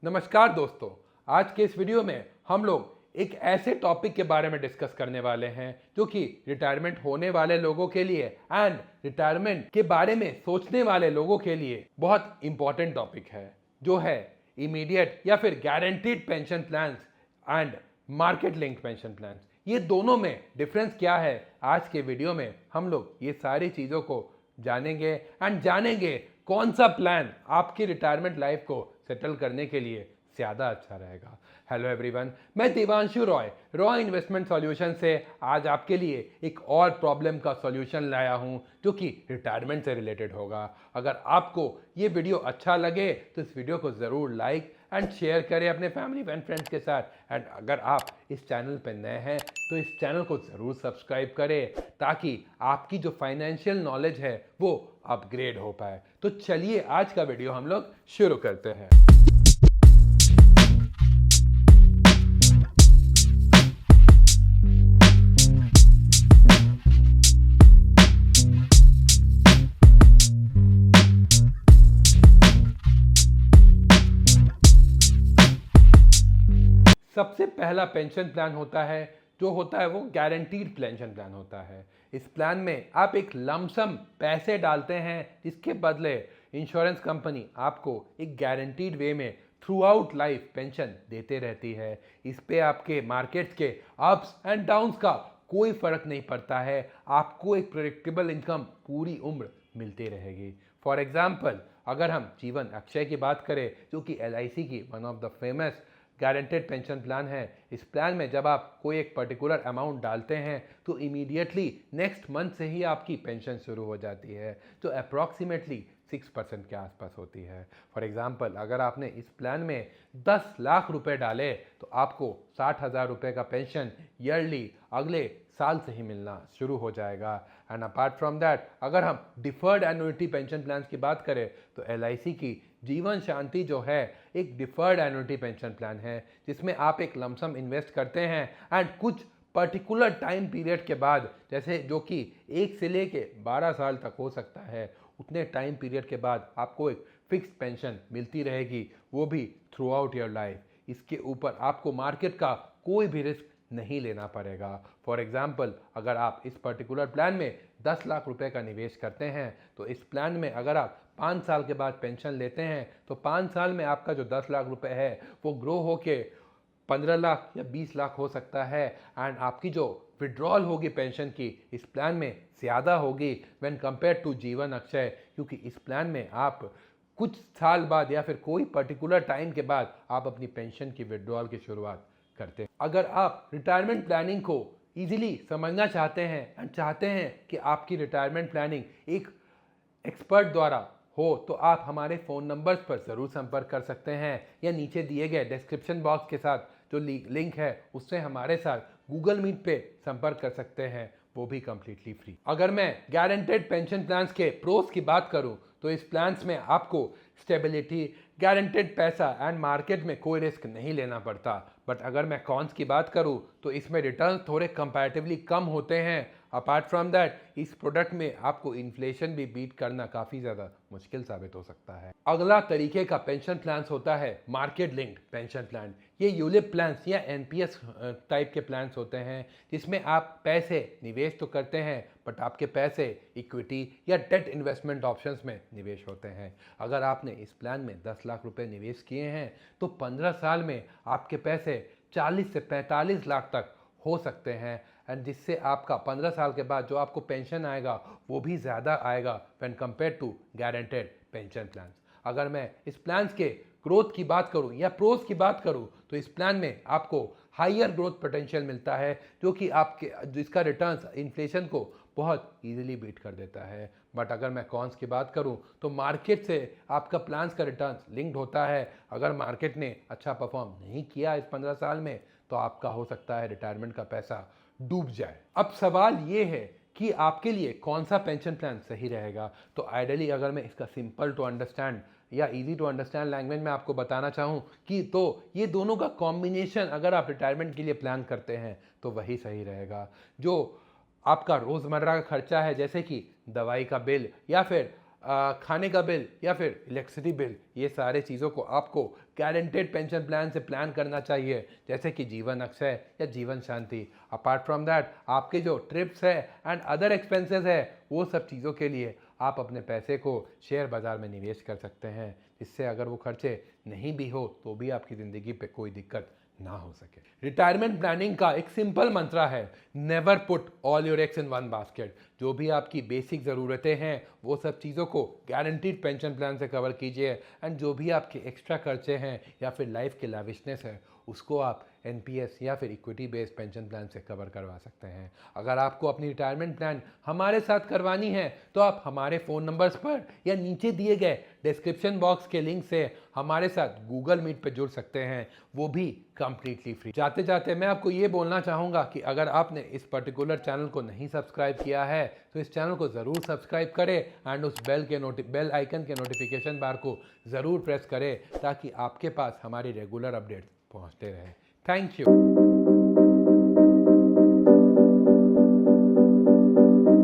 नमस्कार दोस्तों, आज के इस वीडियो में हम लोग एक ऐसे टॉपिक के बारे में डिस्कस करने वाले हैं जो कि रिटायरमेंट होने वाले लोगों के लिए एंड रिटायरमेंट के बारे में सोचने वाले लोगों के लिए बहुत इंपॉर्टेंट टॉपिक है, जो है इमीडिएट या फिर guaranteed pension plans and market linked pension plans. ये दोनों में डिफरेंस क्या है, आज के वीडियो में हम लोग ये सारी चीज़ों को जानेंगे एंड जानेंगे कौन सा प्लान आपकी रिटायरमेंट लाइफ को सेटल करने के लिए ज़्यादा अच्छा रहेगा। हेलो एवरीवन, मैं देवांशु रॉय इन्वेस्टमेंट सॉल्यूशन से आज आपके लिए एक और प्रॉब्लम का सॉल्यूशन लाया हूं जो कि रिटायरमेंट से रिलेटेड होगा। अगर आपको ये वीडियो अच्छा लगे तो इस वीडियो को ज़रूर लाइक एंड शेयर करें अपने फैमिली एंड फ्रेंड्स के साथ। एंड अगर आप इस चैनल पर नए हैं तो इस चैनल को ज़रूर सब्सक्राइब करें ताकि आपकी जो फाइनेंशियल नॉलेज है वो अपग्रेड हो पाए। तो चलिए आज का वीडियो हम लोग शुरू करते हैं। सबसे पहला पेंशन प्लान होता है वो गारंटीड पेंशन प्लान होता है। इस प्लान में आप एक लमसम पैसे डालते हैं जिसके बदले इंश्योरेंस कंपनी आपको एक गारंटीड वे में थ्रू आउट लाइफ पेंशन देते रहती है। इस पे आपके मार्केट्स के अप्स एंड डाउन्स का कोई फर्क नहीं पड़ता है, आपको एक प्रेडिक्टेबल इनकम पूरी उम्र मिलती रहेगी। फॉर एग्जाम्पल, अगर हम जीवन अक्षय की बात करें जो कि LIC की one of the famous guaranteed pension plan है, इस प्लान में जब आप कोई एक पर्टिकुलर अमाउंट डालते हैं तो इमीडिएटली नेक्स्ट मंथ से ही आपकी पेंशन शुरू हो जाती है, जो अप्रॉक्सीमेटली 6% के आसपास होती है। फॉर एग्जांपल, अगर आपने इस प्लान में 10 लाख रुपए डाले तो आपको 60,000 रुपये का पेंशन ईयरली अगले साल से ही मिलना शुरू हो जाएगा। एंड अपार्ट फ्रॉम दैट, अगर हम डिफर्ड एन्युइटी पेंशन प्लान की बात करें तो LIC की जीवन शांति जो है एक डिफर्ड एन्युइटी पेंशन प्लान है जिसमें आप एक लमसम इन्वेस्ट करते हैं एंड कुछ पर्टिकुलर टाइम पीरियड के बाद, जैसे जो कि 1 से लेके 12 साल तक हो सकता है, उतने टाइम पीरियड के बाद आपको एक फिक्स पेंशन मिलती रहेगी, वो भी थ्रू आउट योर लाइफ। इसके ऊपर आपको मार्केट का कोई भी रिस्क नहीं लेना पड़ेगा। फॉर एग्जाम्पल, अगर आप इस पर्टिकुलर प्लान में 10 लाख रुपए का निवेश करते हैं तो इस प्लान में अगर आप 5 साल के बाद पेंशन लेते हैं तो 5 साल में आपका जो 10 लाख रुपए है वो ग्रो होके 15 लाख या 20 लाख हो सकता है। एंड आपकी जो विड्रॉल होगी पेंशन की इस प्लान में ज़्यादा होगी व्हेन कंपेयर टू जीवन अक्षय, क्योंकि इस प्लान में आप कुछ साल बाद या फिर कोई पर्टिकुलर टाइम के बाद आप अपनी पेंशन की विड्रॉल की शुरुआत करते हैं। अगर आप रिटायरमेंट प्लानिंग को इजीली समझना चाहते हैं एंड चाहते हैं कि आपकी रिटायरमेंट प्लानिंग एक एक्सपर्ट द्वारा हो तो आप हमारे फ़ोन नंबर्स पर ज़रूर संपर्क कर सकते हैं या नीचे दिए गए डिस्क्रिप्शन बॉक्स के साथ जो लिंक है उससे हमारे साथ गूगल मीट पे संपर्क कर सकते हैं, वो भी कम्प्लीटली फ्री। अगर मैं गारंटेड पेंशन प्लान्स के प्रोस की बात करूं तो इस प्लान्स में आपको स्टेबिलिटी, गारंटेड पैसा एंड मार्केट में कोई रिस्क नहीं लेना पड़ता। बट अगर मैं कॉन्स की बात करूं तो इसमें रिटर्न थोड़े कंपैरेटिवली कम होते हैं। अपार्ट फ्रॉम दैट, इस प्रोडक्ट में आपको इन्फ्लेशन भी बीट करना काफ़ी ज़्यादा मुश्किल साबित हो सकता है। अगला तरीके का पेंशन प्लान्स होता है मार्केट लिंक्ड पेंशन प्लान। ये यूलिप प्लान्स या NPS टाइप के प्लान्स होते हैं जिसमें आप पैसे निवेश तो करते हैं बट आपके पैसे इक्विटी या डेट इन्वेस्टमेंट ऑप्शंस में निवेश होते हैं। अगर आपने इस प्लान में 10 लाख रुपए निवेश किए हैं तो 15 साल में आपके पैसे 40 से 45 लाख तक हो सकते हैं एंड जिससे आपका 15 साल के बाद जो आपको पेंशन आएगा वो भी ज़्यादा आएगा when compare to guaranteed pension plans. अगर मैं इस प्लान्स के ग्रोथ की बात करूं या प्रोस की बात करूं तो इस प्लान में आपको हायर ग्रोथ पोटेंशियल मिलता है जो कि आपके जिसका रिटर्न्स इन्फ्लेशन को बहुत इजीली बीट कर देता है। बट अगर मैं कॉन्स की बात करूं तो मार्केट से आपका प्लान्स का रिटर्न्स लिंक्ड होता है। अगर मार्केट ने अच्छा परफॉर्म नहीं किया इस 15 साल में तो आपका हो सकता है रिटायरमेंट का पैसा डूब जाए। अब सवाल ये है कि आपके लिए कौन सा पेंशन प्लान सही रहेगा। तो आइडियली अगर मैं इसका सिंपल टू अंडरस्टैंड या इजी टू अंडरस्टैंड लैंग्वेज में आपको बताना चाहूँ कि तो ये दोनों का कॉम्बिनेशन अगर आप रिटायरमेंट के लिए प्लान करते हैं तो वही सही रहेगा। जो आपका रोज़मर्रा का खर्चा है जैसे कि दवाई का बिल या फिर खाने का बिल या फिर इलेक्ट्रिसिटी बिल, ये सारे चीज़ों को आपको गारंटेड पेंशन प्लान से प्लान करना चाहिए, जैसे कि जीवन अक्षय या जीवन शांति। अपार्ट फ्रॉम दैट आपके जो ट्रिप्स है एंड अदर एक्सपेंसेस है, वो सब चीज़ों के लिए आप अपने पैसे को शेयर बाज़ार में निवेश कर सकते हैं, जिससे अगर वो खर्चे नहीं भी हो तो भी आपकी ज़िंदगी पे कोई दिक्कत ना हो सके। रिटायरमेंट प्लानिंग का एक सिंपल मंत्रा है, never put all your eggs in one basket. जो भी आपकी बेसिक ज़रूरतें हैं वो सब चीज़ों को गारंटीड पेंशन प्लान से कवर कीजिए, एंड जो भी आपके एक्स्ट्रा खर्चे हैं या फिर लाइफ के लाविशनेस है उसको आप एनपीएस या फिर इक्विटी बेस्ड पेंशन प्लान से कवर करवा सकते हैं। अगर आपको अपनी रिटायरमेंट प्लान हमारे साथ करवानी है तो आप हमारे फ़ोन नंबर्स पर या नीचे दिए गए डिस्क्रिप्शन बॉक्स के लिंक से हमारे साथ गूगल मीट पर जुड़ सकते हैं, वो भी कंप्लीटली फ्री। जाते जाते मैं आपको ये बोलना चाहूँगा कि अगर आपने इस पर्टिकुलर चैनल को नहीं सब्सक्राइब किया है तो इस चैनल को ज़रूर सब्सक्राइब करें एंड उस बेल आइकन के नोटिफिकेशन बार को ज़रूर प्रेस करें ताकि आपके पास हमारी रेगुलर अपडेट्स पहुंचते रहे। Thank you.